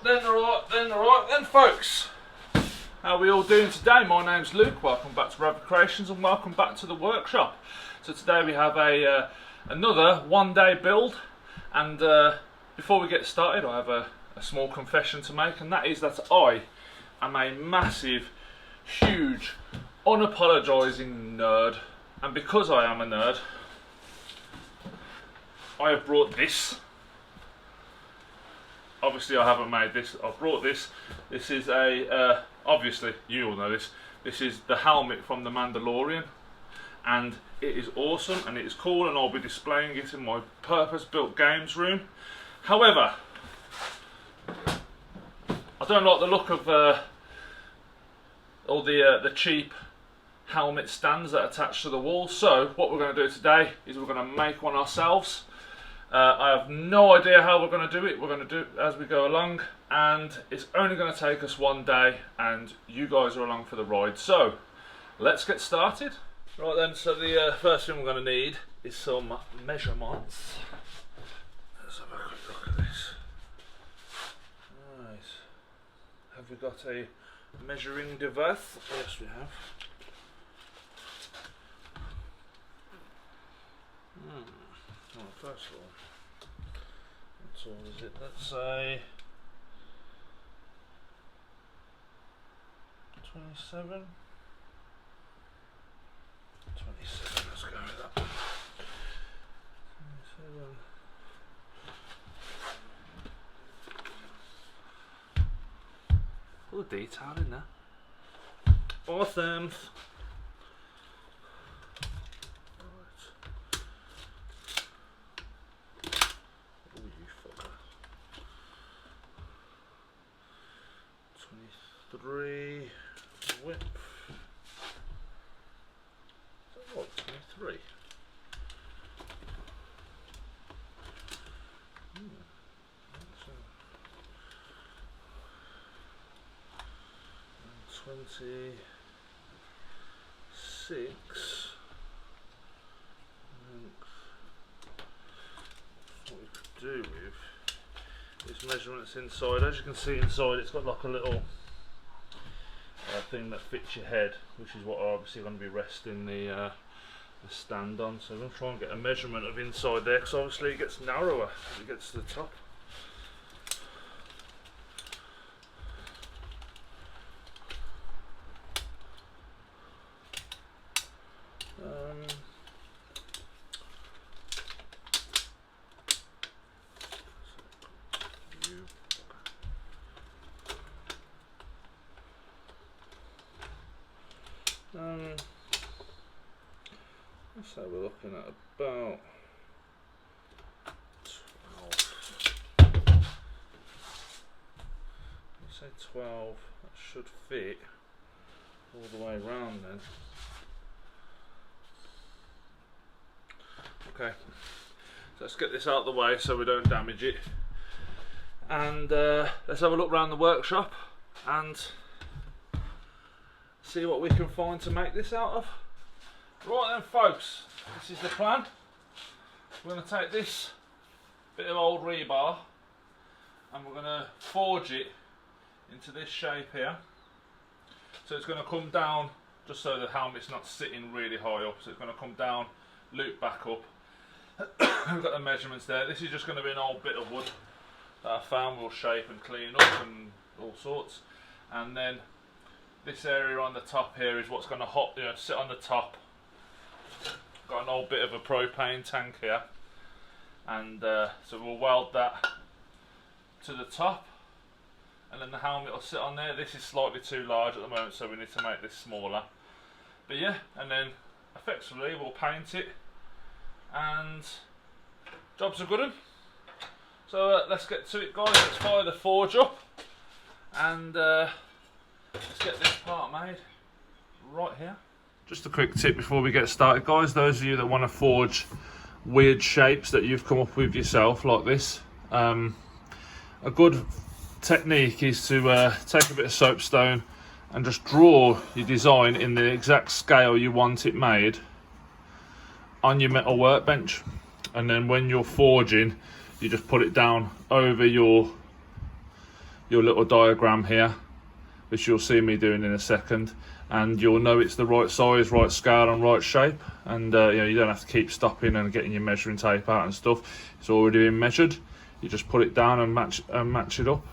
Right then, folks. How are we all doing today? My name's Luke. Welcome back to Radford Creations and welcome back to the workshop. So today we have another one-day build, and before we get started, I have a small confession to make, and that is that I am a massive, huge, unapologising nerd, and because I am a nerd, I have brought this. Obviously I haven't made this, I've brought this. This is a, obviously you all know this, this is the helmet from the Mandalorian, and it is awesome and it is cool, and I'll be displaying it in my purpose-built games room. However, I don't like the look of all the cheap helmet stands that are attached to the wall, so what we're going to do today is we're going to make one ourselves. I have no idea how we're going to do it. We're going to do it as we go along, and it's only going to take us one day, and you guys are along for the ride. So let's get started. Right then, so the first thing we're going to need is some measurements. Let's have a quick look at this. Right, have we got a measuring device? Yes, we have. Well, first of all, what tall is it? Let's say 27. 27, let's go with that. 27. All the detail in there. Awesome. Width. Is that what? 23. And 26. What we could do with is measurements inside. As you can see inside, it's got like a little thing that fits your head, which is what I'm obviously going to be resting the stand on. So I'm going to try and get a measurement of inside there, because obviously it gets narrower as it gets to the top. So we're looking at about 12. Let's say 12. That should fit all the way around then. Okay, so let's get this out of the way so we don't damage it, and let's have a look around the workshop and see what we can find to make this out of. Right then, folks, this is the plan. We're going to take this bit of old rebar and we're going to forge it into this shape here. So it's going to come down just so the helmet's not sitting really high up, so it's going to come down, loop back up. We've got the measurements there. This is just going to be an old bit of wood that I found we'll shape and clean up and all sorts. And then this area on the top here is what's going to sit on the top. Got an old bit of a propane tank here, and so we'll weld that to the top, and then the helmet will sit on there. This is slightly too large at the moment, so we need to make this smaller. But yeah, and then effectively we'll paint it, and job's a good one. So let's get to it, guys. Let's fire the forge up, and let's get this part made right here. Just a quick tip before we get started, guys. Those of you that want to forge weird shapes that you've come up with yourself like this, a good technique is to take a bit of soapstone and just draw your design in the exact scale you want it made on your metal workbench, and then when you're forging you just put it down over your your little diagram here, which you'll see me doing in a second, and you'll know it's the right size, right scale and right shape, and you know, you don't have to keep stopping and getting your measuring tape out and stuff. It's already been measured. You just put it down and match it up.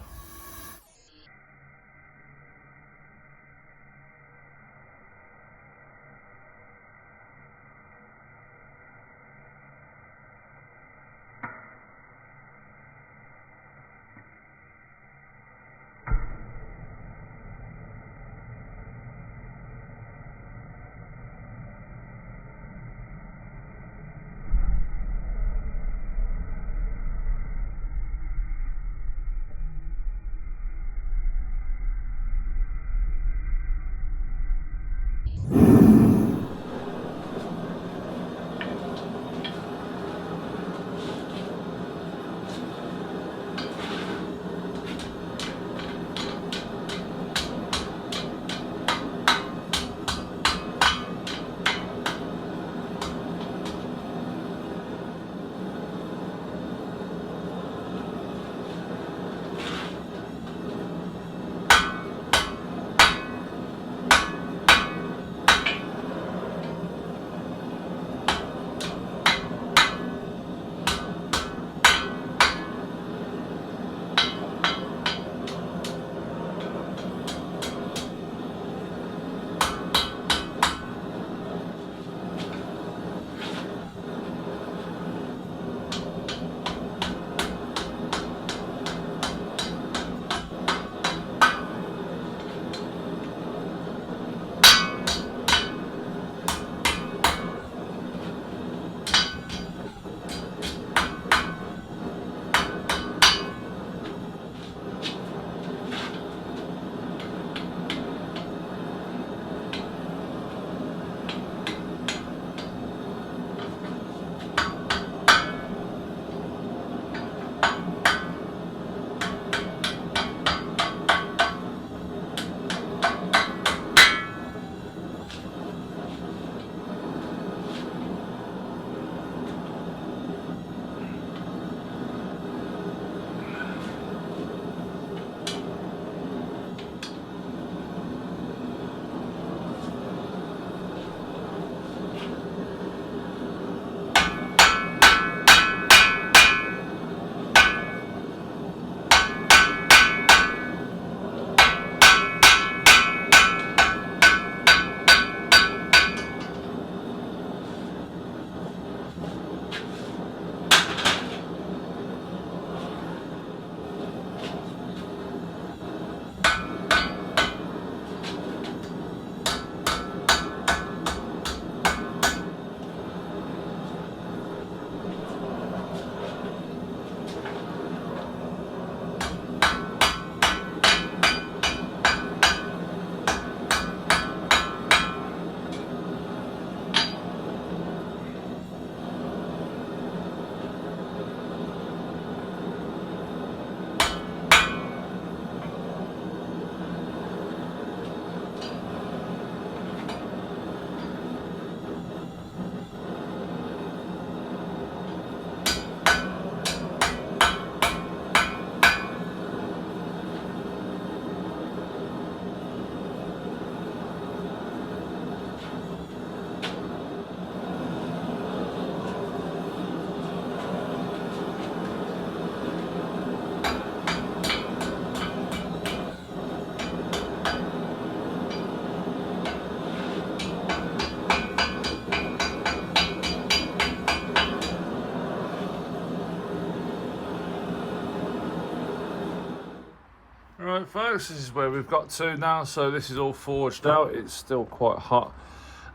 Right folks, this is where we've got to now. So this is all forged out. It's still quite hot.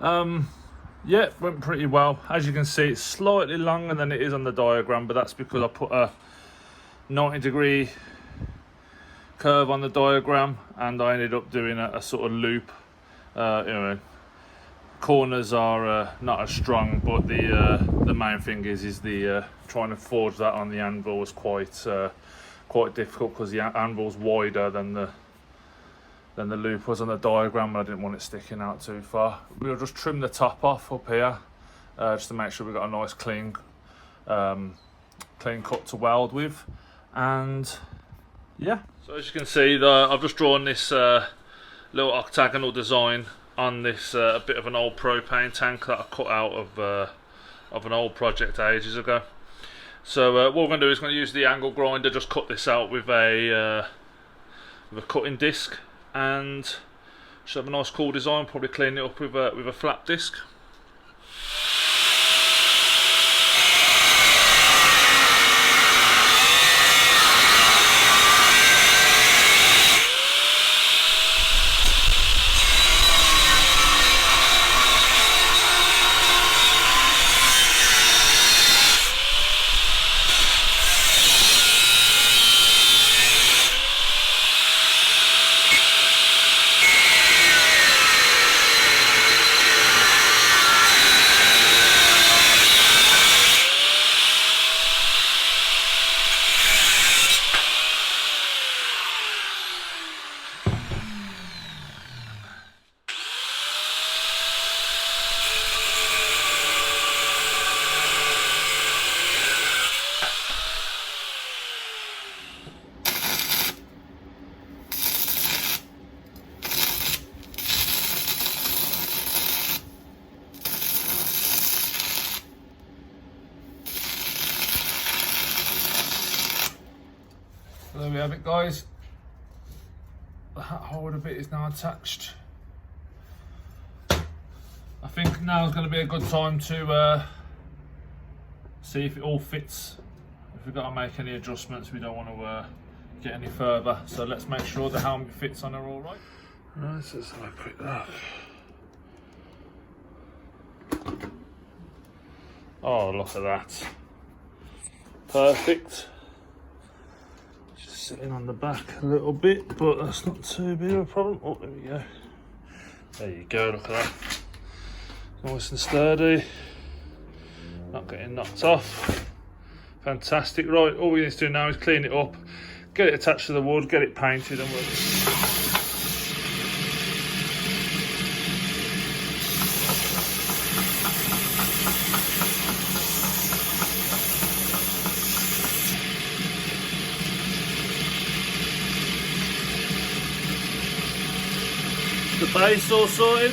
Yeah, went pretty well. As you can see, it's slightly longer than it is on the diagram, but that's because I put a 90-degree curve on the diagram, and I ended up doing a sort of loop. You know, corners are not as strong, but the main thing is the trying to forge that on the anvil was quite difficult, because the anvil's wider than the loop was on the diagram, and I didn't want it sticking out too far. We'll just trim the top off up here, just to make sure we've got a nice clean cut to weld with, and Yeah. So as you can see, I've just drawn this little octagonal design on this a bit of an old propane tank that I cut out of an old project ages ago. So what we're going to do is going to use the angle grinder, just cut this out with a cutting disc, and should have a nice cool design. Probably clean it up with a flat disc. There we have it, guys. The hat holder bit is now attached. I think now is going to be a good time to see if it all fits. If we've got to make any adjustments, we don't want to get any further. So let's make sure the helmet fits on her all right. Right, so let's have a quick look. Oh, look at that. Perfect. Sitting on the back a little bit, but that's not too big of a problem. Oh, there we go. There you go, look at that. Nice and sturdy. Not getting knocked off. Fantastic. Right, all we need to do now is clean it up, get it attached to the wood, get it painted, and we'll... The base all sorted.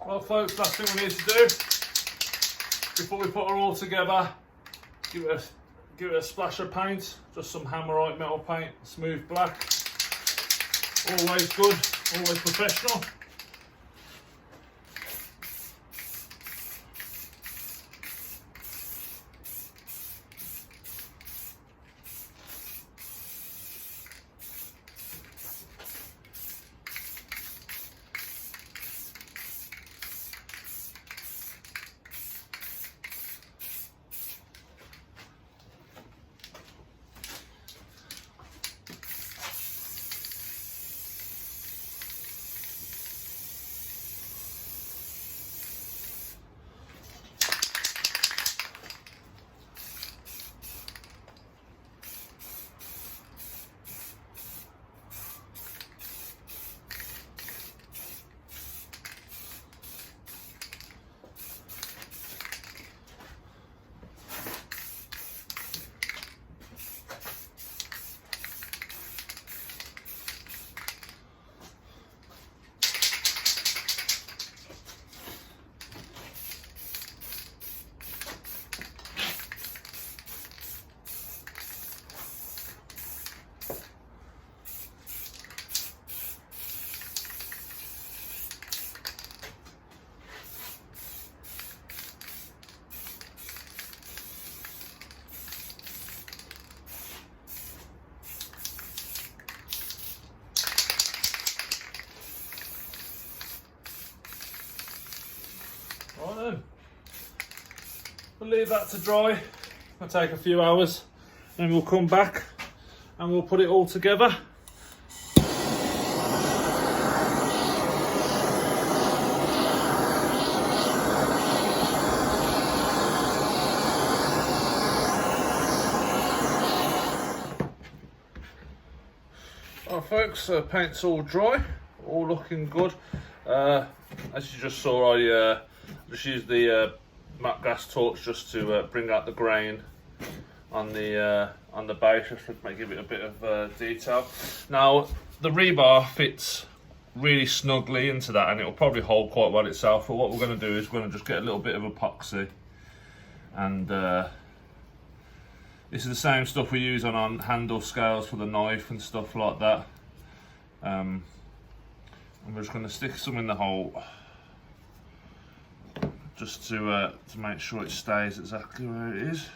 Well folks, last thing we need to do before we put her all together, give it a splash of paint, just some Hammerite metal paint, smooth black. Always good, always professional. Right then, we'll leave that to dry. It'll take a few hours, then we'll come back and we'll put it all together. folks, paint's all dry, all looking good. As you just saw, I just used the matte gas torch just to bring out the grain on the base, just to give it a bit of detail. Now the rebar fits really snugly into that, and it will probably hold quite well itself. But what we're going to do is we're going to just get a little bit of epoxy, and this is the same stuff we use on handle scales for the knife and stuff like that. And we're just going to stick some in the hole, just to make sure it stays exactly where it is.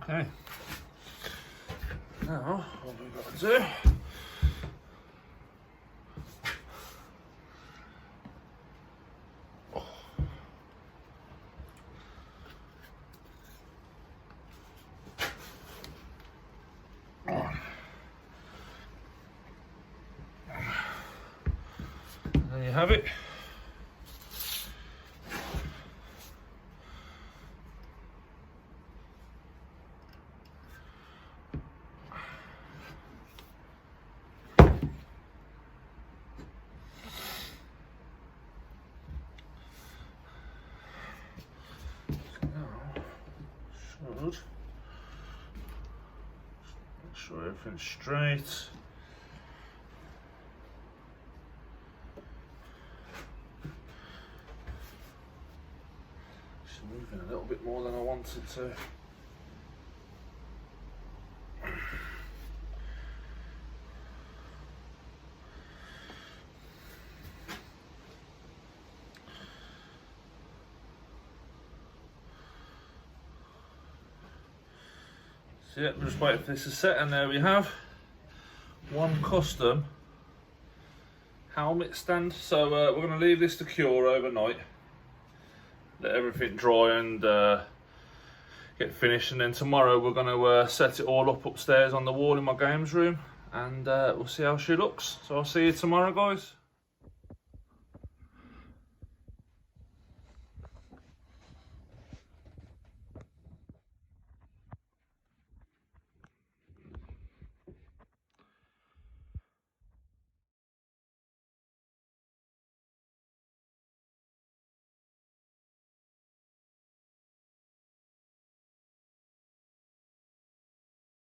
Okay, now what we've got to do, and there you have it. Make sure everything's straight. It's moving a little bit more than I wanted to. So yeah, we'll just wait for this to set, and there we have one custom helmet stand. So we're going to leave this to cure overnight, let everything dry and get finished, and then tomorrow we're going to set it all up upstairs on the wall in my games room, and we'll see how she looks. So I'll see you tomorrow, guys.